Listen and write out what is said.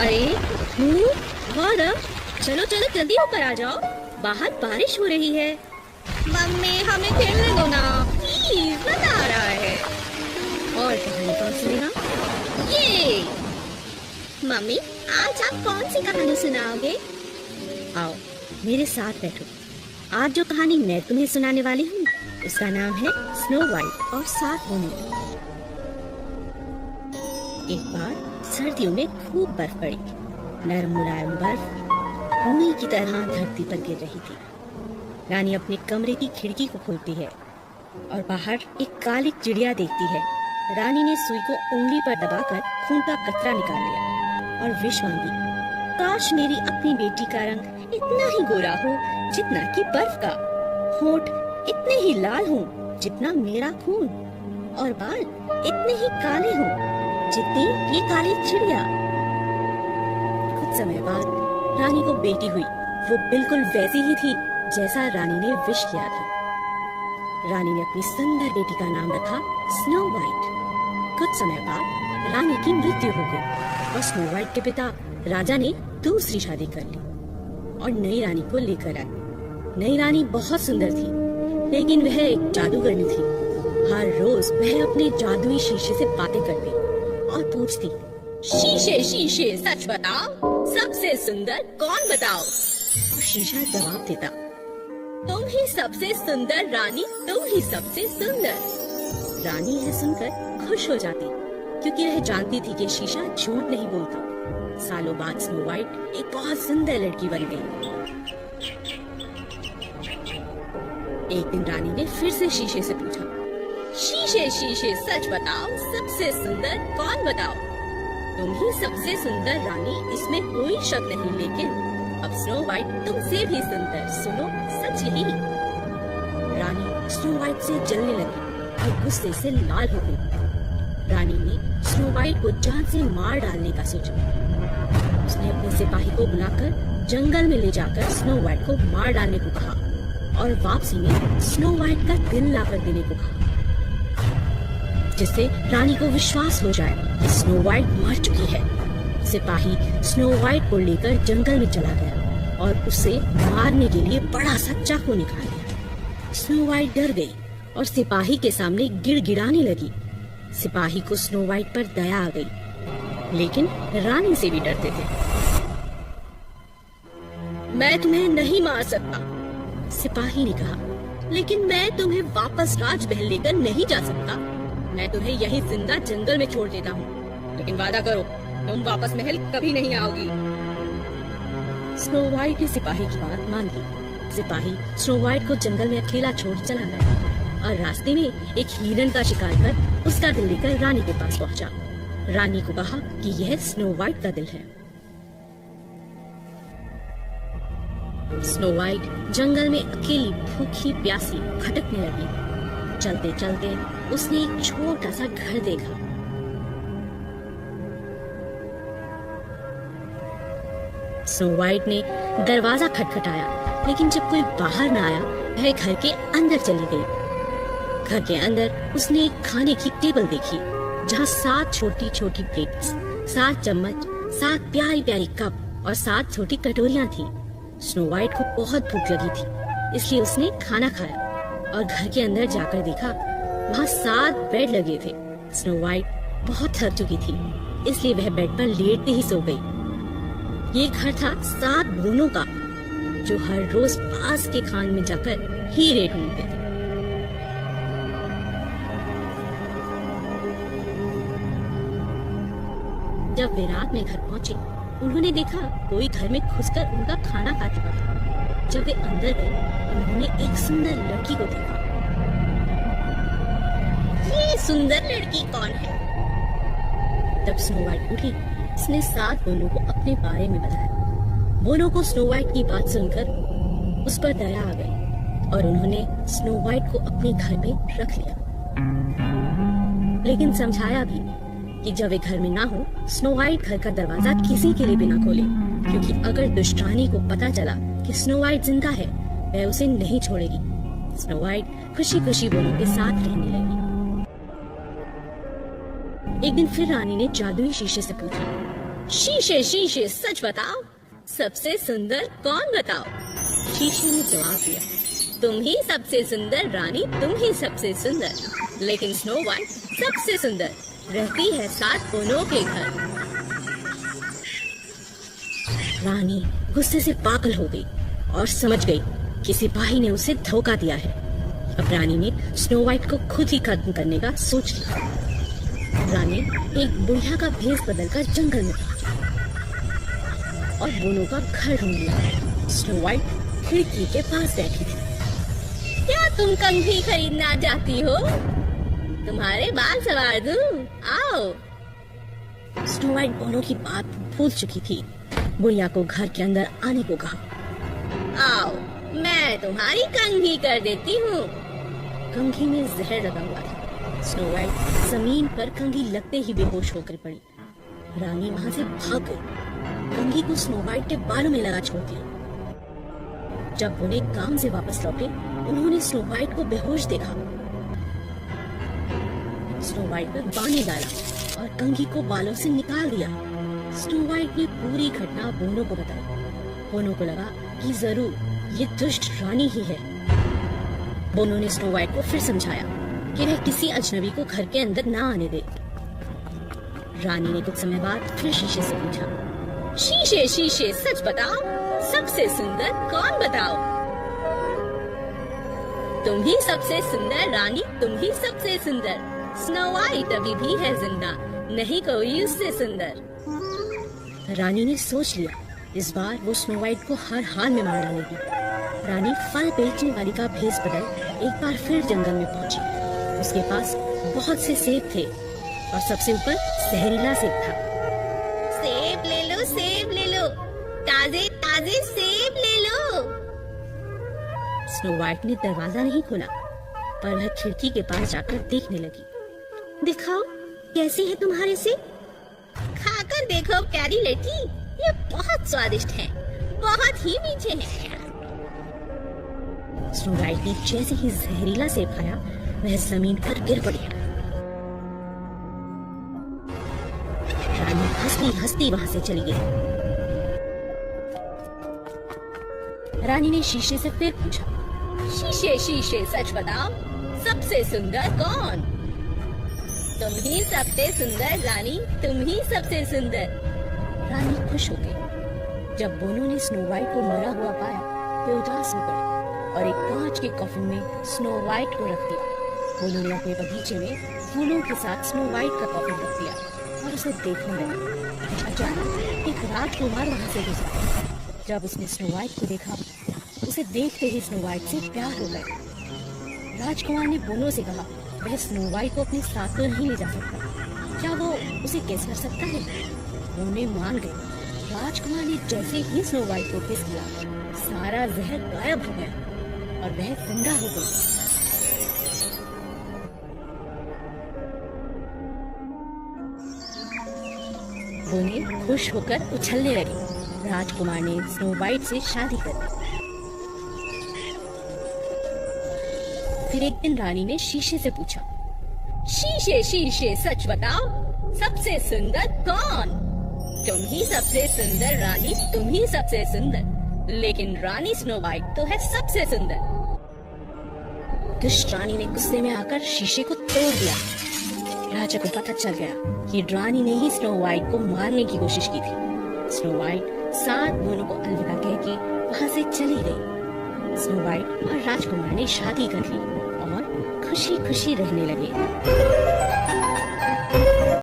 अरे गौरव, चलो चलो जल्दी ऊपर आ जाओ, बाहर बारिश हो रही है। मम्मी हमें खेलने दो ना प्लीज, मजा आ रहा है। और कहानी कौन सुनेगा? ये मम्मी, आज आप कौन सी कहानी सुनाओगे? आओ मेरे साथ बैठो। आज जो कहानी मैं तुम्हें सुनाने वाली हूँ उसका नाम है स्नो वाइट और 7 बोनों। एक बार सर्दियों में खूब बर्फ पड़ी। नरम मुलायम बर्फ रुई की तरह धरती पर गिर रही थी। रानी अपने कमरे की खिड़की को खोलती है और बाहर एक काली चिड़िया देखती है। रानी ने सुई को उंगली पर दबाकर खून का कतरा निकाल लिया और विश मांगी, काश मेरी अपनी बेटी का रंग इतना ही गोरा हो जितना कि बर्फ का, होंठ इतने ही लाल हों जितना मेरा खून, और बाल इतने ही काले हों जितनी ये काली चिड़िया। कुछ समय बाद रानी को बेटी हुई। वो बिल्कुल वैसी ही थी जैसा रानी ने विश किया था। रानी ने अपनी सुंदर बेटी का नाम रखा स्नो वाइट। कुछ समय बाद रानी की मृत्यु हो गई और स्नो वाइट के पिता राजा ने दूसरी शादी कर ली और नई रानी को लेकर आए। नई रानी बहुत सुंदर थी, लेकिन वह एक जादूगरनी थी। हर रोज वह अपने जादुई शीशे से बातें करती और पूछती, शीशे शीशे सच बताओ, सबसे सुंदर कौन बताओ? और शीशा जवाब देता, तुम ही सबसे सुंदर रानी, तुम ही सबसे सुंदर। रानी यह सुनकर खुश हो जाती क्योंकि वह जानती थी कि शीशा झूठ नहीं बोलता। सालों बाद स्नो वाइट एक बहुत सुंदर लड़की बन गई। एक दिन रानी ने फिर से शीशे से पूछा, शीशे शीशे सच बताओ, सबसे सुंदर कौन बताओ? तुम ही सबसे सुंदर रानी, इसमें कोई शक नहीं, लेकिन अब स्नो वाइट तुमसे भी सुंदर, सुनो सच यही। रानी स्नो वाइट से जलने लगी और गुस्से से लाल हो गई। रानी ने स्नो वाइट को जान से मार डालने का सोचा। उसने अपने सिपाही को बुलाकर जंगल में ले जाकर स्नो वाइट को मार डालने को कहा और वापसी में स्नो वाइट का दिल लाकर देने को कहा, जिससे रानी को विश्वास हो जाए कि स्नो वाइट मर चुकी है। सिपाही स्नो वाइट को लेकर जंगल में चला गया और उसे मारने के लिए बड़ा सा चाकू निकाल लिया। स्नो वाइट डर गई और सिपाही के सामने गिड़गिड़ाने लगी। सिपाही को स्नो वाइट पर दया आ गई, लेकिन रानी से भी डरते थे। मैं तुम्हें नहीं मार सकता, सिपाही ने कहा, लेकिन मैं तुम्हें वापस राजमहल लेकर नहीं जा सकता। मैं तुम्हें यही जिंदा जंगल में छोड़ देता हूँ, लेकिन वादा करो तुम वापस महल कभी नहीं आओगी। स्नो वाइट ने सिपाही की बात मान ली। सिपाही स्नो वाइट को जंगल में अकेला छोड़ चला गया और रास्ते में एक हिरण का शिकार कर उसका दिल लेकर रानी के पास पहुंचा। रानी को कहा कि यह स्नो वाइट का दिल है। स्नो वाइट जंगल में अकेली भूखी प्यासी भटकने लगी। चलते चलते उसने एक छोटा सा घर देखा। स्नो वाइट ने दरवाजा खटखटाया, लेकिन जब कोई बाहर न आया वह घर के अंदर चली गई। घर के अंदर उसने एक खाने की टेबल देखी जहाँ 7 छोटी छोटी प्लेट्स, 7 चम्मच, 7 प्यारी प्यारी कप और 7 छोटी कटोरियां थी। स्नो वाइट को बहुत भूख लगी थी, इसलिए उसने खाना खाया और घर के अंदर जाकर देखा वहाँ 7 बेड लगे थे। स्नो वाइट बहुत थक चुकी थी, इसलिए वह बेड पर लेटते ही सो गई। ये घर था 7 बोनों का, जो हर रोज पास के खान में जाकर हीरे ढूंढते थे। जब वे रात में घर पहुंचे, उन्होंने देखा कोई घर में घुसकर उनका खाना खा चुका था। जब वे अंदर गए, उन्होंने एक सुंदर लड़की को देखा। ये सुंदर लड़की कौन है? तब स्नो वाइट उठी। उसने 7 बोनों को अपने बारे में बताया। बोनों को स्नो वाइट की बात सुनकर उस पर दया आ गई और उन्होंने स्नो वाइट को अपने घर में रख लिया, लेकिन समझाया भी कि जब वे घर में ना हो, स्नो वाइट घर का दरवाजा किसी के लिए भी ना खोले, क्योंकि अगर दुष्टानी को पता चला कि स्नो वाइट जिंदा है, वह उसे नहीं छोड़ेगी। स्नो वाइट खुशी खुशी बोनों के साथ रहने लगी। एक दिन फिर रानी ने जादुई शीशे से पूछा, शीशे शीशे सच बताओ, सबसे सुंदर कौन बताओ। शीशे ने जवाब दिया, तुम ही सबसे सुंदर रानी, तुम ही सबसे सुंदर। लेकिन स्नो व्हाइट सबसे सुंदर, रहती है 7 कोनों के घर। रानी गुस्से से पागल हो गई और समझ गई कि सिपाही ने उसे धोखा दिया है। अब रानी ने स्नो व्हाइट को खुद ही खत्म करने का सोच लिया। रानी एक बुढ़िया का भेष बदलकर जंगल में पहुंची और बोनो का घर ढूंढ लिया। स्नो व्हाइट खिड़की के पास बैठी थी। क्या तुम कंघी खरीदना चाहती हो? तुम्हारे बाल सवार दूं? आओ। स्नो व्हाइट बोनो की बात भूल चुकी थी। बुढ़िया को घर के अंदर आने को कहा। आओ, मैं तुम्हारी कंघी कर देती हूँ। कंघी में जहर लगा हुआ था। स्नो व्हाइट जमीन पर कंघी लगते ही बेहोश होकर पड़ी। रानी वहां से भाग गई। कंघी को स्नो व्हाइट के बालों में लगा छोड़ दिया। जब वो काम से वापस लौटे, उन्होंने स्नो व्हाइट को बेहोश देखा। स्नो व्हाइट पर पानी डाला और कंघी को बालों से निकाल दिया। स्नो व्हाइट ने पूरी घटना बोनो को बताई। बोनो को लगा कि जरूर ये दुष्ट रानी ही है। बोनो ने स्नो व्हाइट को फिर समझाया कि वह किसी अजनबी को घर के अंदर ना आने दे। रानी ने कुछ समय बाद फिर शीशे से पूछा, शीशे शीशे सच बताओ, सबसे सुंदर कौन बताओ। तुम ही सबसे सुंदर रानी, तुम ही सबसे सुंदर। स्नो व्हाइट अभी भी है जिंदा, नहीं कोई उससे सुंदर। रानी ने सोच लिया इस बार वो स्नो व्हाइट को हर हाल में मार डालेगी। रानी फल बेचने वाली का भेष बदल एक बार फिर जंगल में पहुंची। उसके पास बहुत से सेब थे और सबसे ऊपर जहरीला सेब था। सेब ले लो, सेब ले लो, ताजे ताजे सेब ले लो। स्नो व्हाइट ने दरवाजा नहीं खोला, पर वह खिड़की के पास जाकर देखने लगी। दिखाओ कैसे है तुम्हारे सेब, खाकर देखो प्यारी लड़की, ये बहुत स्वादिष्ट है, बहुत ही मीठे हैं। स्नो व्हाइट ने जैसे ही जहरीला सेब खाया, वह जमीन पर गिर पड़ी। रानी हंसती हंसती वहां से चली गई। रानी ने शीशे से फिर पूछा, शीशे शीशे सच बताओ, सबसे सुंदर कौन। तुम ही सबसे सुंदर रानी, तुम ही सबसे सुंदर। रानी खुश हो गई। जब बोनो ने स्नो व्हाइट को मरा हुआ पाया, वे उदास हो गए और एक कांच के कॉफिन में स्नो व्हाइट को रख दिया। बोनो ने अपने बगीचे में फूलों के साथ स्नो व्हाइट का कॉफिन रख दिया और उसे देखने लगा। अचानक एक राजकुमार वहां से गुजरा। जब उसने स्नो व्हाइट को देखा, उसे देखते ही स्नो व्हाइट से प्यार हो गया। राजकुमार ने बोनो से कहा, वह स्नो व्हाइट को अपने साथ तो नहीं ले जा सकता, क्या वो उसे कैसे कर सकता है। बोनो मान गए। राजकुमार ने जैसे ही स्नो व्हाइट को किस किया, सारा जहर गायब हो गया और वह जिंदा हो गई। बोनो खुश होकर उछलने लगी। राजकुमार ने स्नो व्हाइट से शादी कर दी। फिर एक दिन रानी ने शीशे से पूछा, शीशे शीशे सच बताओ, सबसे सुंदर कौन। तुम ही सबसे सुंदर रानी, तुम ही सबसे सुंदर। लेकिन रानी स्नो व्हाइट तो है सबसे सुंदर। दुष्ट रानी ने गुस्से में आकर शीशे को तोड़ दिया। राजा को पता चल गया कि रानी ने ही स्नो व्हाइट को मारने की कोशिश की थी। स्नो व्हाइट 7 बोनों को अलविदा कह के वहां से चली गई। स्नो व्हाइट और राजकुमार ने शादी कर ली और खुशी खुशी रहने लगे।